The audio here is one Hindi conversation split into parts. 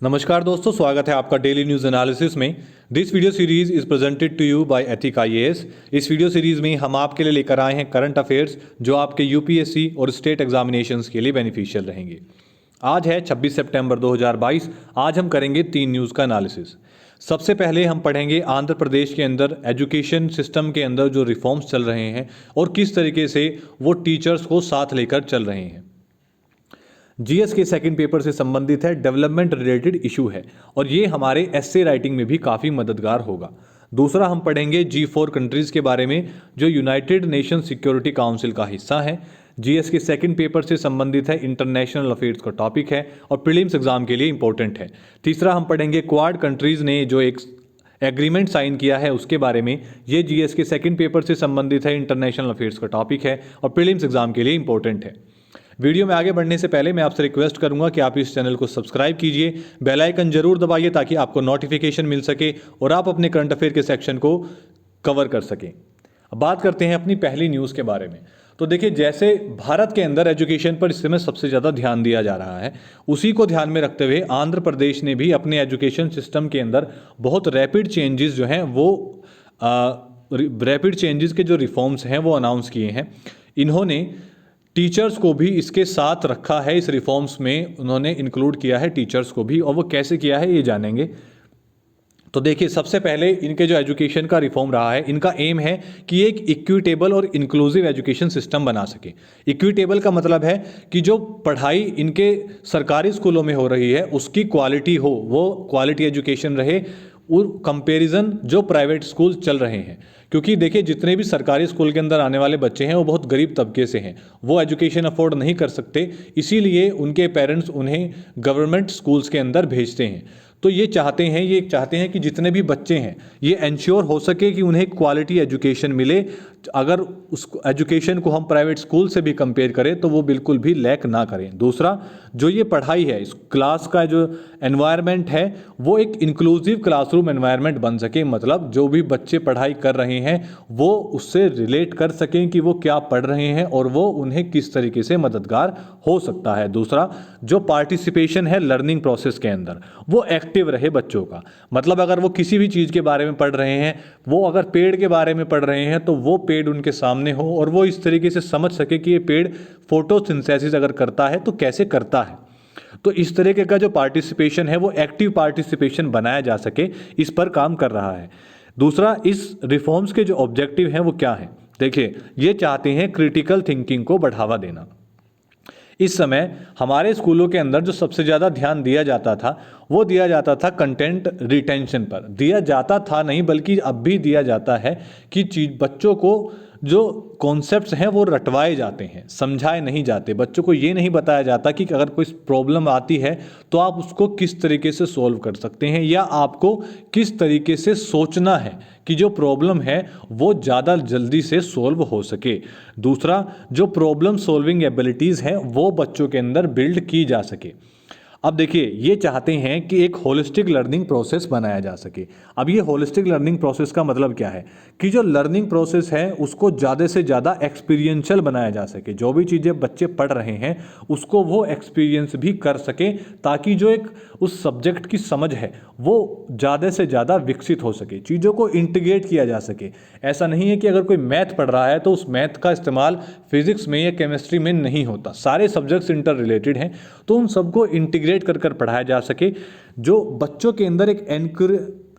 नमस्कार दोस्तों, स्वागत है आपका डेली न्यूज एनालिसिस में। This video series is presented to you by Ethic IAS. इस वीडियो सीरीज में हम आपके लिए लेकर आए हैं करंट अफेयर्स जो आपके यूपीएससी और स्टेट एग्जामिनेशंस के लिए बेनिफिशियल रहेंगे। आज है 26 सितंबर 2022। आज हम करेंगे 3 न्यूज़ का एनालिसिस। सबसे पहले हम पढ़ेंगे आंध्र प्रदेश के अंदर एजुकेशन सिस्टम के अंदर जो रिफॉर्म्स चल रहे हैं और किस तरीके से वो टीचर्स को साथ लेकर चल रहे हैं। जीएस के सेकंड पेपर से संबंधित है, डेवलपमेंट रिलेटेड इशू है और ये हमारे एस्से राइटिंग में भी काफ़ी मददगार होगा। दूसरा हम पढ़ेंगे G4 कंट्रीज़ के बारे में जो यूनाइटेड नेशन सिक्योरिटी काउंसिल का हिस्सा है। जीएस के सेकंड पेपर से संबंधित है, इंटरनेशनल अफेयर्स का टॉपिक है और प्रीलिम्स एग्जाम के लिए इंपॉर्टेंट है। तीसरा हम पढ़ेंगे क्वाड कंट्रीज़ ने जो एक एग्रीमेंट साइन किया है उसके बारे में। ये जीएस के सेकंड पेपर से संबंधित है, इंटरनेशनल अफेयर्स का टॉपिक है और प्रीलिम्स एग्जाम के लिए इंपॉर्टेंट है। वीडियो में आगे बढ़ने से पहले मैं आपसे रिक्वेस्ट करूंगा कि आप इस चैनल को सब्सक्राइब कीजिए, बेल आइकन जरूर दबाइए ताकि आपको नोटिफिकेशन मिल सके और आप अपने करंट अफेयर के सेक्शन को कवर कर सकें। अब बात करते हैं अपनी पहली न्यूज़ के बारे में। तो देखिए, जैसे भारत के अंदर एजुकेशन पर इस समय सबसे ज़्यादा ध्यान दिया जा रहा है, उसी को ध्यान में रखते हुए आंध्र प्रदेश ने भी अपने एजुकेशन सिस्टम के अंदर बहुत रैपिड चेंजेस जो हैं वो रैपिड चेंजेस के जो रिफॉर्म्स हैं वो अनाउंस किए हैं। इन्होंने टीचर्स को भी इसके साथ रखा है, इस रिफॉर्म्स में उन्होंने इंक्लूड किया है टीचर्स को भी, और वो कैसे किया है ये जानेंगे। तो देखिए, सबसे पहले इनके जो एजुकेशन का रिफॉर्म रहा है, इनका एम है कि एक इक्विटेबल और इंक्लूसिव एजुकेशन सिस्टम बना सके। इक्विटेबल का मतलब है कि जो पढ़ाई इनके सरकारी स्कूलों में हो रही है उसकी क्वालिटी हो, वो क्वालिटी एजुकेशन रहे और कंपैरिजन जो प्राइवेट स्कूल चल रहे हैं। क्योंकि देखिए, जितने भी सरकारी स्कूल के अंदर आने वाले बच्चे हैं वो बहुत गरीब तबके से हैं, वो एजुकेशन अफोर्ड नहीं कर सकते, इसीलिए उनके पेरेंट्स उन्हें गवर्नमेंट स्कूल्स के अंदर भेजते हैं। तो ये चाहते हैं कि जितने भी बच्चे हैं ये इंश्योर हो सके कि उन्हें क्वालिटी एजुकेशन मिले। अगर उस एजुकेशन को हम प्राइवेट स्कूल से भी कंपेयर करें तो वो बिल्कुल भी लैक ना करें। दूसरा, जो ये पढ़ाई है, इस क्लास का जो एनवायरनमेंट है वो एक इंक्लूसिव क्लासरूम एनवायरनमेंट बन सके। मतलब जो भी बच्चे पढ़ाई कर रहे हैं वो उससे रिलेट कर सकें कि वो क्या पढ़ रहे हैं और वो उन्हें किस तरीके से मददगार हो सकता है। दूसरा, जो पार्टिसिपेशन है लर्निंग प्रोसेस के अंदर वो एक्टिव रहे बच्चों का। मतलब अगर वो किसी भी चीज़ के बारे में पढ़ रहे हैं, वो अगर पेड़ के बारे में पढ़ रहे हैं तो वो पेड़ उनके सामने हो और वो इस तरीके से समझ सके कि ये पेड़ फोटोसिंथेसिस अगर करता है तो कैसे करता है। तो इस तरीके का जो पार्टिसिपेशन है वो एक्टिव पार्टिसिपेशन बनाया जा सके, इस पर काम कर रहा है। दूसरा, इस रिफॉर्म्स के जो ऑब्जेक्टिव हैं वो क्या हैं? देखिए, ये चाहते हैं क्रिटिकल थिंकिंग को बढ़ावा देना। इस समय हमारे स्कूलों के अंदर जो सबसे ज़्यादा ध्यान दिया जाता था वो दिया जाता था कंटेंट रिटेंशन पर। दिया जाता था नहीं, बल्कि अब भी दिया जाता है कि बच्चों को जो कॉन्सेप्ट्स हैं वो रटवाए जाते हैं, समझाए नहीं जाते। बच्चों को ये नहीं बताया जाता कि अगर कोई प्रॉब्लम आती है तो आप उसको किस तरीके से सॉल्व कर सकते हैं या आपको किस तरीके से सोचना है कि जो प्रॉब्लम है वो ज़्यादा जल्दी से सॉल्व हो सके। दूसरा, जो प्रॉब्लम सॉल्विंग एबिलिटीज़ हैं वो बच्चों के अंदर बिल्ड की जा सके। अब देखिए, ये चाहते हैं कि एक होलिस्टिक लर्निंग प्रोसेस बनाया जा सके। अब ये होलिस्टिक लर्निंग प्रोसेस का मतलब क्या है कि जो लर्निंग प्रोसेस है उसको ज़्यादा से ज़्यादा एक्सपीरियंशियल बनाया जा सके। जो भी चीज़ें बच्चे पढ़ रहे हैं उसको वो एक्सपीरियंस भी कर सके, ताकि जो एक उस सब्जेक्ट की समझ है वो ज़्यादा से ज़्यादा विकसित हो सके, चीज़ों को इंटीग्रेट किया जा सके। ऐसा नहीं है कि अगर कोई मैथ पढ़ रहा है तो उस मैथ का इस्तेमाल फिजिक्स में या केमिस्ट्री में नहीं होता। सारे सब्जेक्ट्स इंटर रिलेटेड हैं, तो उन सबको इंटीग्रेट कर पढ़ाया जा सके। जो बच्चों के अंदर एक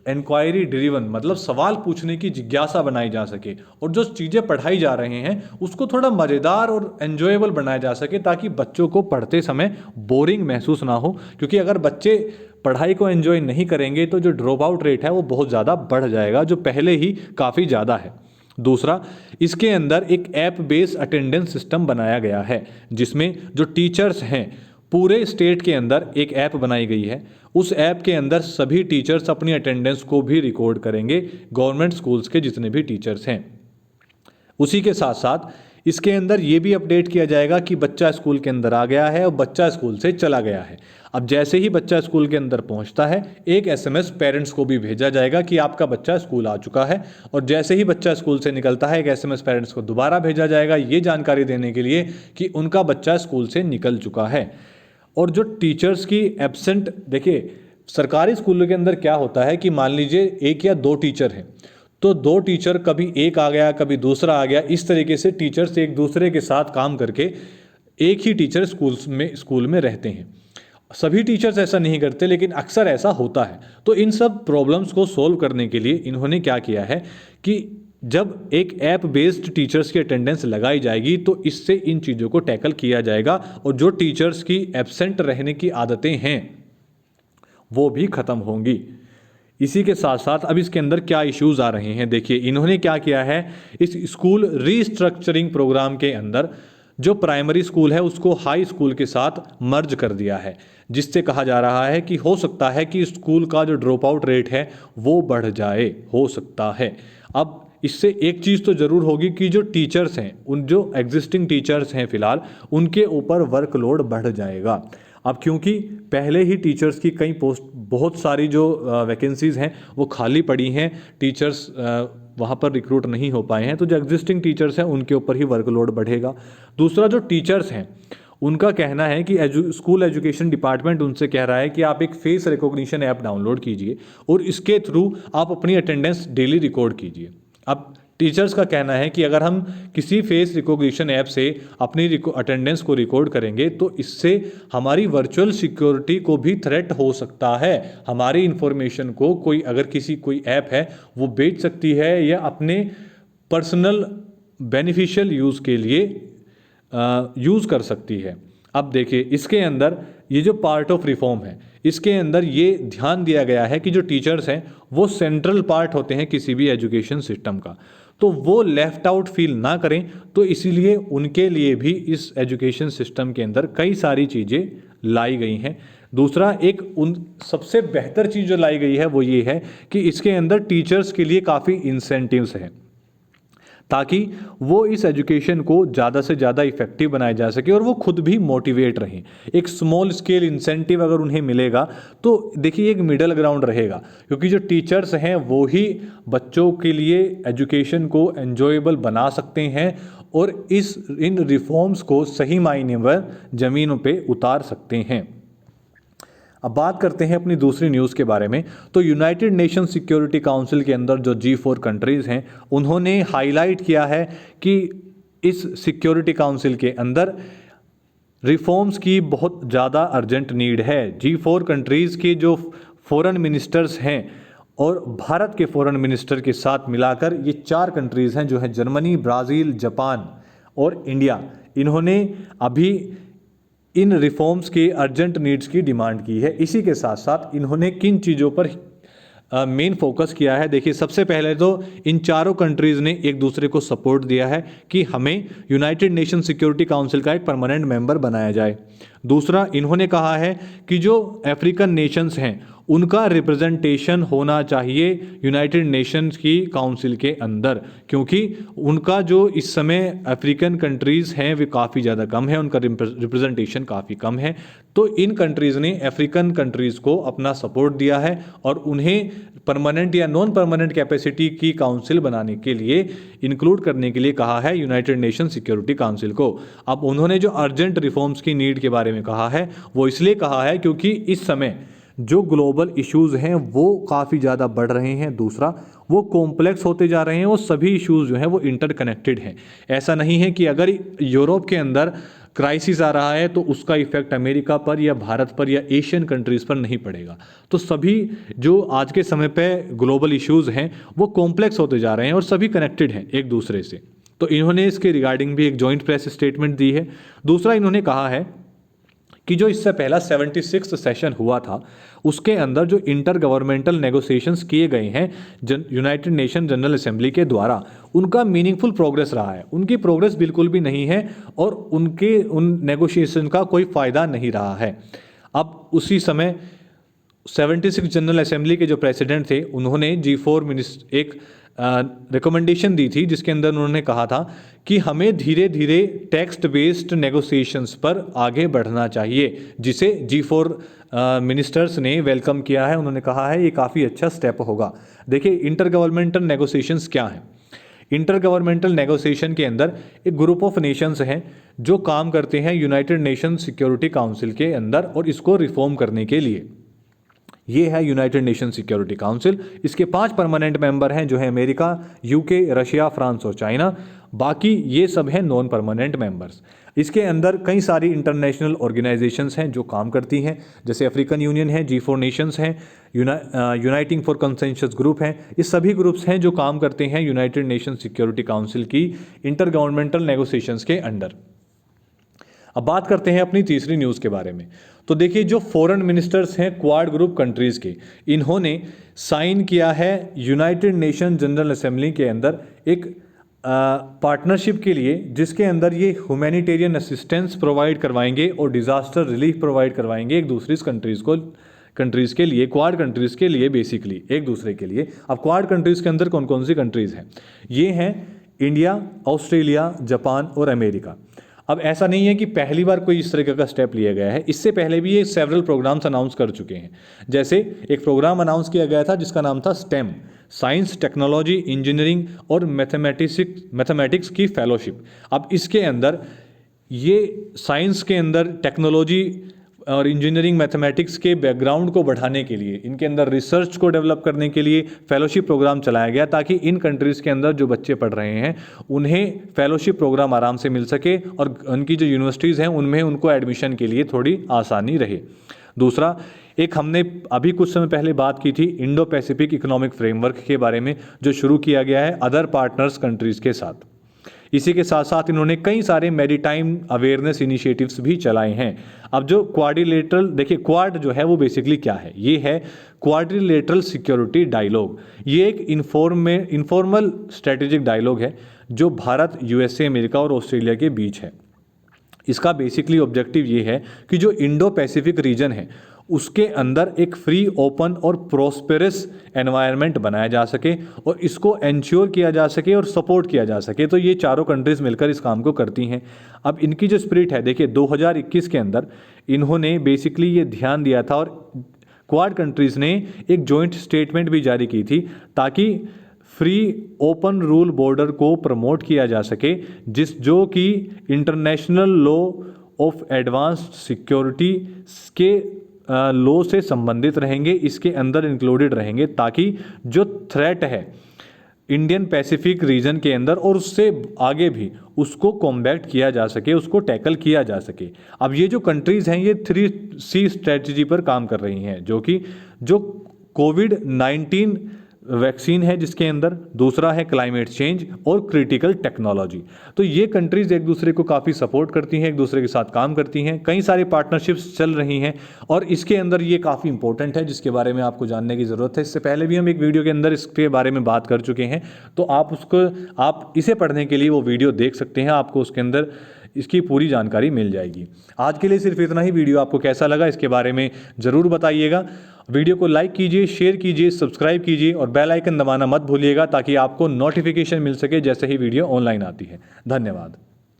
इंक्वायरी ड्रिवन, मतलब सवाल पूछने की जिज्ञासा बनाई जा सके, और जो चीज़ें पढ़ाई जा रहे हैं उसको थोड़ा मज़ेदार और एन्जॉयबल बनाया जा सके, ताकि बच्चों को पढ़ते समय बोरिंग महसूस ना हो। क्योंकि अगर बच्चे पढ़ाई को एंजॉय नहीं करेंगे तो जो ड्रॉप आउट रेट है वो बहुत ज़्यादा बढ़ जाएगा, जो पहले ही काफ़ी ज़्यादा है। दूसरा, इसके अंदर एक ऐप बेस्ड अटेंडेंस सिस्टम बनाया गया है, जिसमें जो टीचर्स हैं पूरे स्टेट के अंदर एक ऐप बनाई गई है। उस ऐप के अंदर सभी टीचर्स अपनी अटेंडेंस को भी रिकॉर्ड करेंगे, गवर्नमेंट स्कूल्स के जितने भी टीचर्स हैं। उसी के साथ साथ इसके अंदर ये भी अपडेट किया जाएगा कि बच्चा स्कूल के अंदर आ गया है और बच्चा स्कूल से चला गया है। अब जैसे ही बच्चा स्कूल के अंदर पहुंचता है, एक एसएमएस पेरेंट्स को भी भेजा जाएगा कि आपका बच्चा स्कूल आ चुका है, और जैसे ही बच्चा स्कूल से निकलता है एक एसएमएस पेरेंट्स को दोबारा भेजा जाएगा, ये जानकारी देने के लिए कि उनका बच्चा स्कूल से निकल चुका है। और जो टीचर्स की एब्सेंट, देखिए सरकारी स्कूलों के अंदर क्या होता है कि मान लीजिए एक या दो टीचर हैं, तो दो टीचर कभी एक आ गया कभी दूसरा आ गया, इस तरीके से टीचर्स एक दूसरे के साथ काम करके एक ही टीचर स्कूल में रहते हैं। सभी टीचर्स ऐसा नहीं करते, लेकिन अक्सर ऐसा होता है। तो इन सब प्रॉब्लम्स को सॉल्व करने के लिए इन्होंने क्या किया है कि जब एक ऐप बेस्ड टीचर्स की अटेंडेंस लगाई जाएगी तो इससे इन चीज़ों को टैकल किया जाएगा और जो टीचर्स की एब्सेंट रहने की आदतें हैं वो भी ख़त्म होंगी। इसी के साथ साथ अब इसके अंदर क्या इश्यूज आ रहे हैं, देखिए इन्होंने क्या किया है, इस स्कूल रीस्ट्रक्चरिंग प्रोग्राम के अंदर जो प्राइमरी स्कूल है उसको हाई स्कूल के साथ मर्ज कर दिया है, जिससे कहा जा रहा है कि हो सकता है कि स्कूल का जो ड्रॉप आउट रेट है वो बढ़ जाए, हो सकता है। अब इससे एक चीज़ तो ज़रूर होगी कि जो टीचर्स हैं, उन जो एग्जिस्टिंग टीचर्स हैं फ़िलहाल, उनके ऊपर वर्कलोड बढ़ जाएगा। अब क्योंकि पहले ही टीचर्स की कई पोस्ट, बहुत सारी जो वैकेंसीज़ हैं वो खाली पड़ी हैं, टीचर्स वहाँ पर रिक्रूट नहीं हो पाए हैं, तो जो एग्जिस्टिंग टीचर्स हैं उनके ऊपर ही वर्कलोड बढ़ेगा। दूसरा, जो टीचर्स हैं उनका कहना है कि स्कूल एजुकेशन डिपार्टमेंट उनसे कह रहा है कि आप एक फेस रिकॉग्निशन ऐप डाउनलोड कीजिए और इसके थ्रू आप अपनी अटेंडेंस डेली रिकॉर्ड कीजिए। अब टीचर्स का कहना है कि अगर हम किसी फेस रिकॉग्निशन ऐप से अपनी अटेंडेंस को रिकॉर्ड करेंगे तो इससे हमारी वर्चुअल सिक्योरिटी को भी थ्रेट हो सकता है। हमारी इंफॉर्मेशन को कोई ऐप है वो बेच सकती है या अपने पर्सनल बेनिफिशियल यूज़ के लिए यूज़ कर सकती है। अब देखिए इसके अंदर ये जो पार्ट ऑफ रिफॉर्म है, इसके अंदर ये ध्यान दिया गया है कि जो टीचर्स हैं वो सेंट्रल पार्ट होते हैं किसी भी एजुकेशन सिस्टम का, तो वो लेफ्ट आउट फील ना करें। तो इसीलिए उनके लिए भी इस एजुकेशन सिस्टम के अंदर कई सारी चीज़ें लाई गई हैं। दूसरा, एक उन सबसे बेहतर चीज़ जो लाई गई है वो ये है कि इसके अंदर टीचर्स के लिए काफ़ी इंसेंटिव्स हैं ताकि वो इस एजुकेशन को ज़्यादा से ज़्यादा इफेक्टिव बनाया जा सके और वो खुद भी मोटिवेट रहें। एक स्मॉल स्केल इंसेंटिव अगर उन्हें मिलेगा तो देखिए एक मिडल ग्राउंड रहेगा, क्योंकि जो टीचर्स हैं वो ही बच्चों के लिए एजुकेशन को एन्जॉयबल बना सकते हैं और इन रिफॉर्म्स को सही मायने में ज़मीनों पे उतार सकते हैं। अब बात करते हैं अपनी दूसरी न्यूज़ के बारे में। तो यूनाइटेड नेशन सिक्योरिटी काउंसिल के अंदर जो G4 कंट्रीज़ हैं उन्होंने हाईलाइट किया है कि इस सिक्योरिटी काउंसिल के अंदर रिफॉर्म्स की बहुत ज़्यादा अर्जेंट नीड है। G4 कंट्रीज़ के जो फॉरेन मिनिस्टर्स हैं और भारत के फॉरेन मिनिस्टर के साथ मिलाकर ये 4 कंट्रीज़ हैं जो है जर्मनी, ब्राज़ील, जापान और इंडिया। इन्होंने अभी इन रिफॉर्म्स के अर्जेंट नीड्स की डिमांड की है। इसी के साथ साथ इन्होंने किन चीज़ों पर मेन फोकस किया है, देखिए सबसे पहले तो इन चारों कंट्रीज़ ने एक दूसरे को सपोर्ट दिया है कि हमें यूनाइटेड नेशन सिक्योरिटी काउंसिल का एक परमानेंट मेंबर बनाया जाए। दूसरा, इन्होंने कहा है कि जो अफ्रीकन नेशंस हैं उनका रिप्रेजेंटेशन होना चाहिए यूनाइटेड नेशंस की काउंसिल के अंदर, क्योंकि उनका जो इस समय अफ्रीकन कंट्रीज़ हैं वे काफ़ी ज़्यादा कम है, उनका रिप्रेजेंटेशन काफ़ी कम है। तो इन कंट्रीज़ ने अफ्रीकन कंट्रीज़ को अपना सपोर्ट दिया है और उन्हें परमानेंट या नॉन परमानेंट कैपेसिटी की काउंसिल बनाने के लिए इंक्लूड करने के लिए कहा है यूनाइटेड नेशन सिक्योरिटी काउंसिल को। अब उन्होंने जो अर्जेंट रिफॉर्म्स की नीड के बारे में कहा है वो इसलिए कहा है क्योंकि इस समय जो ग्लोबल इश्यूज़ हैं वो काफ़ी ज़्यादा बढ़ रहे हैं। दूसरा, वो कॉम्प्लेक्स होते जा रहे हैं, वो सभी इश्यूज़ जो हैं वो इंटरकनेक्टेड हैं। ऐसा नहीं है कि अगर यूरोप के अंदर क्राइसिस आ रहा है तो उसका इफेक्ट अमेरिका पर या भारत पर या एशियन कंट्रीज़ पर नहीं पड़ेगा। तो सभी जो आज के समय पे ग्लोबल इश्यूज़ हैं वो कॉम्प्लेक्स होते जा रहे हैं और सभी कनेक्टेड हैं एक दूसरे से। तो इन्होंने इसके रिगार्डिंग भी एक जॉइंट प्रेस स्टेटमेंट दी है। दूसरा, इन्होंने कहा है कि जो इससे पहला 76वां सेशन हुआ था उसके अंदर जो इंटर गवर्नमेंटल नेगोशिएशंस किए गए हैं यूनाइटेड नेशन जनरल असेंबली के द्वारा, उनका मीनिंगफुल प्रोग्रेस रहा है। उनकी प्रोग्रेस बिल्कुल भी नहीं है और उन नेगोशिएशन का कोई फ़ायदा नहीं रहा है। अब उसी समय 76 जनरल असेंबली के जो प्रेसिडेंट थे उन्होंने G4 एक रिकमेंडेशन दी थी जिसके अंदर उन्होंने कहा था कि हमें धीरे धीरे टेक्स्ट बेस्ड नेगोशिएशंस पर आगे बढ़ना चाहिए, जिसे G4 मिनिस्टर्स ने वेलकम किया है। उन्होंने कहा है ये काफ़ी अच्छा स्टेप होगा। देखिए इंटर गवर्नमेंटल नेगोशिएशंस क्या हैं। इंटर गवर्नमेंटल नेगोशिएशन के अंदर एक ग्रुप ऑफ नेशंस हैं जो काम करते हैं यूनाइटेड नेशन सिक्योरिटी काउंसिल के अंदर और इसको रिफॉर्म करने के लिए। ये है यूनाइटेड नेशन सिक्योरिटी काउंसिल। इसके 5 परमानेंट मेंबर हैं जो है अमेरिका, यूके, रशिया, फ्रांस और चाइना। बाकी ये सब हैं नॉन परमानेंट मेंबर्स। इसके अंदर कई सारी इंटरनेशनल ऑर्गेनाइजेशंस हैं जो काम करती हैं, जैसे अफ्रीकन यूनियन है, G4 नेशंस हैं, यूनाइटिंग फॉर कंसेंसस ग्रुप हैं। ये सभी ग्रुप्स हैं जो काम करते हैं यूनाइटेड नेशन सिक्योरिटी काउंसिल की इंटर गवर्नमेंटल नेगोशिएशंस के अंडर। अब बात करते हैं अपनी तीसरी न्यूज़ के बारे में। तो देखिए, जो फॉरेन मिनिस्टर्स हैं क्वाड ग्रुप कंट्रीज़ के, इन्होंने साइन किया है यूनाइटेड नेशन जनरल असेंबली के अंदर एक पार्टनरशिप के लिए, जिसके अंदर ये ह्यूमैनिटेरियन असिस्टेंस प्रोवाइड करवाएंगे और डिज़ास्टर रिलीफ प्रोवाइड करवाएंगे एक दूसरी कंट्रीज़ के लिए, क्वाड कंट्रीज़ के लिए, बेसिकली एक दूसरे के लिए। अब क्वाड कंट्रीज़ के अंदर कौन कौन सी कंट्रीज़ हैं? ये हैं इंडिया, ऑस्ट्रेलिया, जापान और अमेरिका। अब ऐसा नहीं है कि पहली बार कोई इस तरीके का स्टेप लिया गया है, इससे पहले भी ये सेवरल प्रोग्राम्स अनाउंस कर चुके हैं। जैसे एक प्रोग्राम अनाउंस किया गया था जिसका नाम था स्टेम, साइंस, टेक्नोलॉजी, इंजीनियरिंग और मैथमेटिक्स की फेलोशिप। अब इसके अंदर ये साइंस के अंदर टेक्नोलॉजी और इंजीनियरिंग, मैथमेटिक्स के बैकग्राउंड को बढ़ाने के लिए, इनके अंदर रिसर्च को डेवलप करने के लिए फेलोशिप प्रोग्राम चलाया गया, ताकि इन कंट्रीज़ के अंदर जो बच्चे पढ़ रहे हैं उन्हें फेलोशिप प्रोग्राम आराम से मिल सके और उनकी जो यूनिवर्सिटीज़ हैं उनमें उनको एडमिशन के लिए थोड़ी आसानी रहे। दूसरा, एक हमने अभी कुछ समय पहले बात की थी इंडो पैसिफिक इकोनॉमिक फ्रेमवर्क के बारे में, जो शुरू किया गया है अदर पार्टनर्स कंट्रीज़ के साथ। इसी के साथ साथ इन्होंने कई सारे मैरीटाइम अवेयरनेस इनिशिएटिव्स भी चलाए हैं। अब जो क्वाड्रिलेटरल, देखिए क्वाड जो है वो बेसिकली क्या है? ये है क्वाड्रिलेटरल सिक्योरिटी डायलॉग। ये एक इनफॉर्मल स्ट्रेटेजिक डायलॉग है जो भारत, यूएसए, अमेरिका और ऑस्ट्रेलिया के बीच है। इसका बेसिकली ऑब्जेक्टिव ये है कि जो इंडो पैसिफिक रीजन है उसके अंदर एक फ्री, ओपन और प्रोस्पेरस एनवायरनमेंट बनाया जा सके और इसको एंश्योर किया जा सके और सपोर्ट किया जा सके। तो ये चारों कंट्रीज़ मिलकर इस काम को करती हैं। अब इनकी जो स्पिरिट है, देखिए 2021 के अंदर इन्होंने बेसिकली ये ध्यान दिया था और क्वाड कंट्रीज़ ने एक जॉइंट स्टेटमेंट भी जारी की थी ताकि फ्री ओपन रूल बॉर्डर को प्रमोट किया जा सके, जो कि international law of advanced security के लॉ से संबंधित रहेंगे, इसके अंदर इंक्लूडेड रहेंगे, ताकि जो थ्रेट है इंडियन पैसिफिक रीजन के अंदर और उससे आगे भी उसको कॉम्बैट किया जा सके, उसको टैकल किया जा सके। अब ये जो कंट्रीज़ हैं ये 3C स्ट्रेटजी पर काम कर रही हैं, जो कोविड-19 वैक्सीन है जिसके अंदर, दूसरा है क्लाइमेट चेंज और क्रिटिकल टेक्नोलॉजी। तो ये कंट्रीज़ एक दूसरे को काफ़ी सपोर्ट करती हैं, एक दूसरे के साथ काम करती हैं, कई सारी पार्टनरशिप्स चल रही हैं और इसके अंदर ये काफ़ी इंपॉर्टेंट है जिसके बारे में आपको जानने की ज़रूरत है। इससे पहले भी हम एक वीडियो के अंदर इसके बारे में बात कर चुके हैं, तो आप इसे पढ़ने के लिए वो वीडियो देख सकते हैं, आपको उसके अंदर इसकी पूरी जानकारी मिल जाएगी। आज के लिए सिर्फ इतना ही। वीडियो आपको कैसा लगा इसके बारे में ज़रूर बताइएगा। वीडियो को लाइक कीजिए, शेयर कीजिए, सब्सक्राइब कीजिए और बेल आइकन दबाना मत भूलिएगा ताकि आपको नोटिफिकेशन मिल सके जैसे ही वीडियो ऑनलाइन आती है। धन्यवाद।